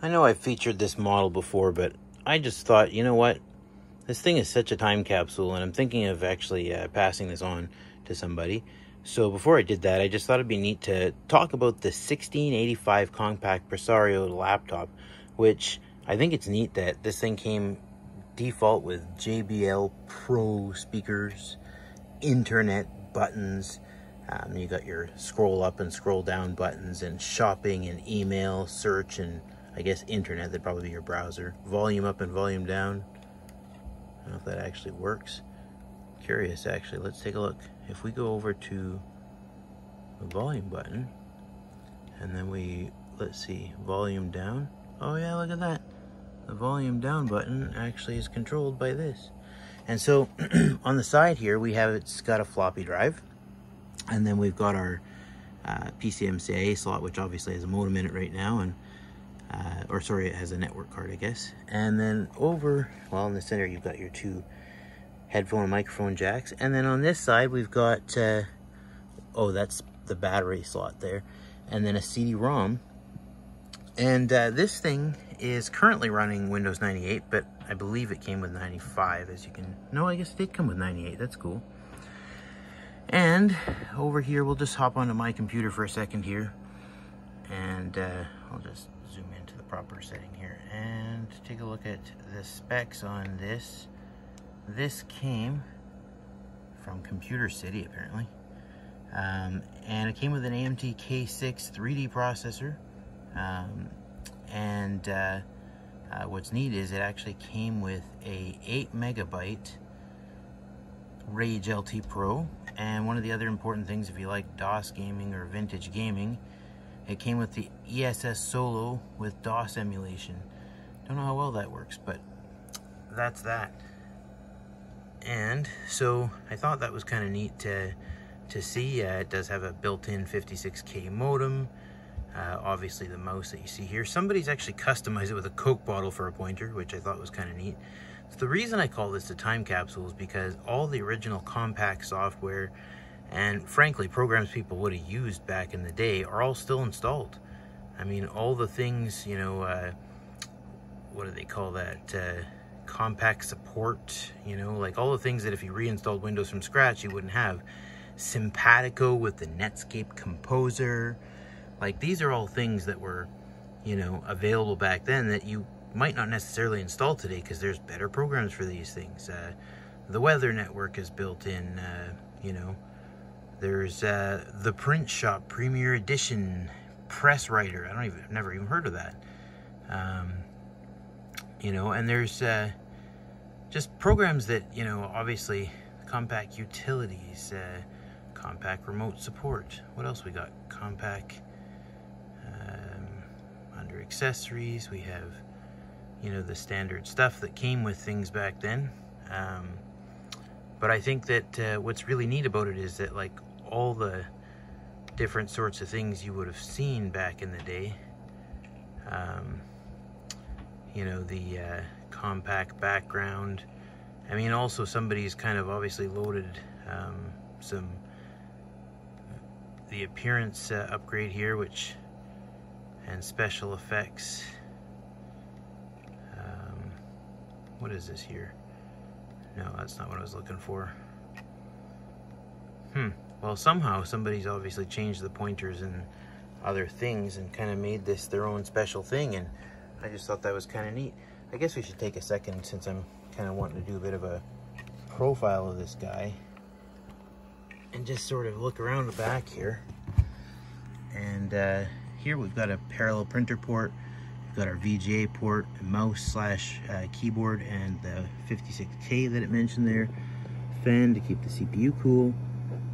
I know I've featured this model before, but I just thought, you know what? This thing is such a time capsule, and I'm thinking of actually passing this on to somebody. So before I did that, I just thought it'd be neat to talk about the 1685 Compaq Presario laptop, which I think it's neat that this thing came default with JBL Pro speakers, internet buttons. You got your scroll up and scroll down buttons, and shopping and email, search, and I guess internet. That'd probably be your browser. Volume up and volume down. I don't know if that actually works. Curious, actually. Let's take a look. If we go over to the volume button, and then let's see, volume down. Oh yeah, look at that. The volume down button actually is controlled by this. And so on the side here, it's got a floppy drive. And then we've got our PCMCIA slot, which obviously has a modem in it right now, and it has a network card, I guess. And then in the center, you've got your two headphone and microphone jacks. And then on this side, we've got, that's the battery slot there. And then a CD-ROM. And this thing is currently running Windows 98, but I believe it came with 95, I guess it did come with 98, that's cool. And over here, we'll just hop onto my computer for a second here. And I'll just zoom into the proper setting here and take a look at the specs on this. This came from Computer City, apparently. And it came with an AMD K6 3D processor. What's neat is it actually came with a 8 megabyte Rage LT Pro. And one of the other important things, if you like DOS gaming or vintage gaming, it came with the ESS Solo with DOS emulation. Don't know how well that works, but that's that. And so I thought that was kind of neat to see. It does have a built-in 56K modem. Obviously the mouse that you see here. Somebody's actually customized it with a Coke bottle for a pointer, which I thought was kind of neat. So the reason I call this a time capsule is because all the original Compaq software and frankly programs people would have used back in the day are all still installed. I mean, all the things, what do they call that? Compaq support, like all the things that if you reinstalled Windows from scratch, you wouldn't have. Simpatico with the Netscape Composer. Like, these are all things that were, available back then that you might not necessarily install today because there's better programs for these things. The Weather Network is built in, There's the Print Shop Premier Edition Press Writer. I've never even heard of that. And there's just programs that, obviously Compaq Utilities, Compaq Remote Support. What else we got? Compaq, under accessories, we have, the standard stuff that came with things back then. But I think that what's really neat about it is that, like, all the different sorts of things you would have seen back in the day, the Compaq background. I mean, also somebody's kind of obviously loaded the appearance upgrade here, and special effects. What is this here? No, that's not what I was looking for. Well, somehow somebody's obviously changed the pointers and other things and kind of made this their own special thing, and I just thought that was kind of neat. I guess we should take a second, since I'm kind of wanting to do a bit of a profile of this guy, and just sort of look around the back here. And here we've got a parallel printer port. We've got our VGA port, mouse / keyboard, and the 56K that it mentioned there. Fan to keep the CPU cool.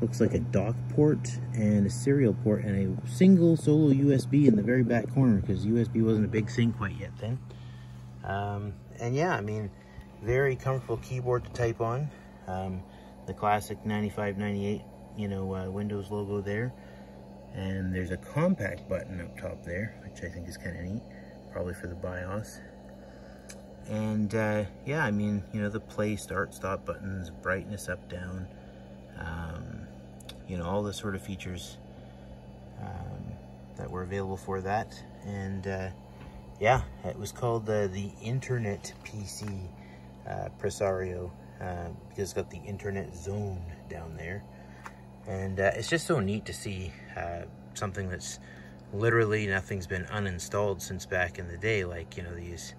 Looks like a dock port and a serial port and a single solo USB in the very back corner, because USB wasn't a big thing quite yet then. And yeah, I mean, very comfortable keyboard to type on. The classic 9598, Windows logo there. And there's a Compaq button up top there, which I think is kind of neat, probably for the BIOS. And yeah, I mean, the play, start, stop buttons, brightness up, down, all the sort of features that were available for that. And Yeah, it was called the Internet PC Presario because it's got the Internet Zone down there. And it's just so neat to see something that's literally nothing's been uninstalled since back in the day, like, you know, these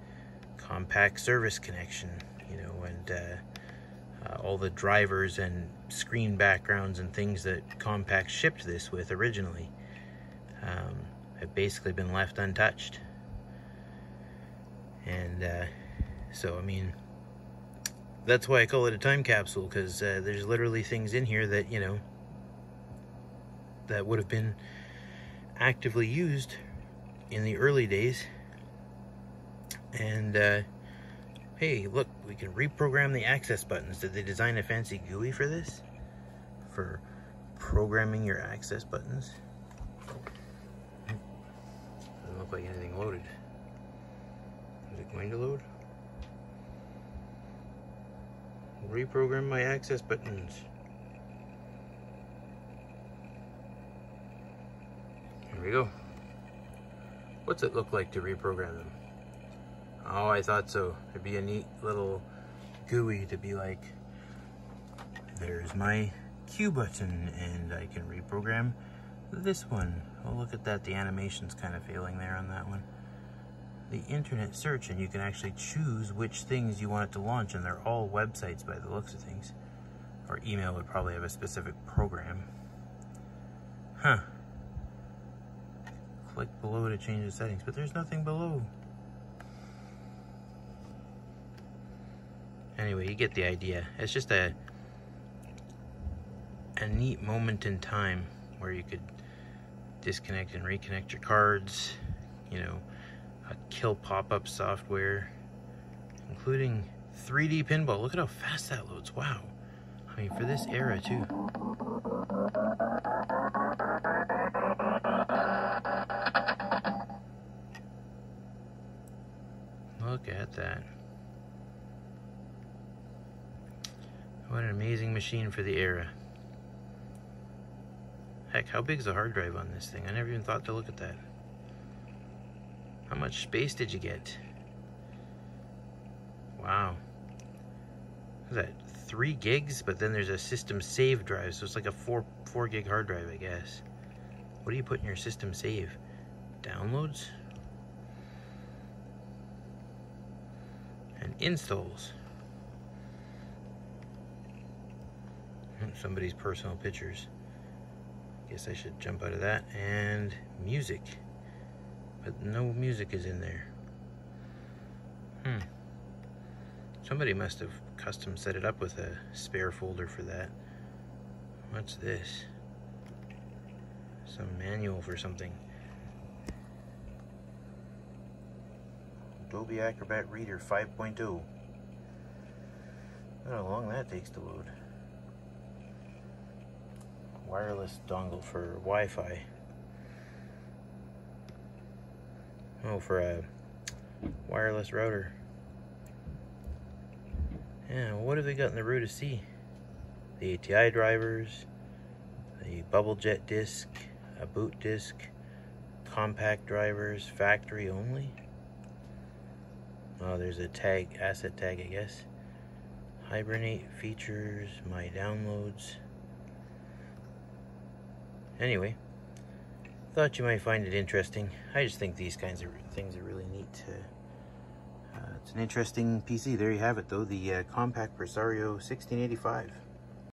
Compaq service connection, you know, and all the drivers and screen backgrounds and things that Compaq shipped this with originally have basically been left untouched. And so, I mean, that's why I call it a time capsule, because there's literally things in here that, you know, that would have been actively used in the early days. And hey, look, we can reprogram the access buttons. Did they design a fancy GUI for this? For programming your access buttons? Doesn't look like anything loaded. Is it going to load? Reprogram my access buttons. Here we go. What's it look like to reprogram them? Oh, I thought so. It'd be a neat little GUI to be like, there's my Q button, and I can reprogram this one. Oh, look at that. The animation's kind of failing there on that one. The internet search, and you can actually choose which things you want it to launch, and they're all websites by the looks of things. Or email would probably have a specific program. Huh. Click below to change the settings, but there's nothing below. Anyway, you get the idea. It's just a neat moment in time where you could disconnect and reconnect your cards, you know, kill pop-up software, including 3D pinball. Look at how fast that loads. Wow. I mean, for this era too. Look at that. What an amazing machine for the era. Heck, how big is the hard drive on this thing? I never even thought to look at that. How much space did you get? Wow. What is that? 3 gigs? But then there's a system save drive, so it's like a 4 gig hard drive, I guess. What do you put in your system save? Downloads? And installs. Somebody's personal pictures. Guess I should jump out of that. And music. But no music is in there. Somebody must have custom set it up with a spare folder for that. What's this? Some manual for something. Adobe Acrobat Reader 5.0. Look how long that takes to load. Wireless dongle for Wi-Fi. Oh, for a wireless router. Yeah, well, what have we got in the row to see? The ATI drivers, the bubble jet disc, a boot disc, compact drivers, factory only. Oh, there's a tag, asset tag, I guess. Hibernate features, my downloads. Anyway, thought you might find it interesting. I just think these kinds of things are really neat. It's an interesting PC. There you have it, though, the Compaq Presario 1685.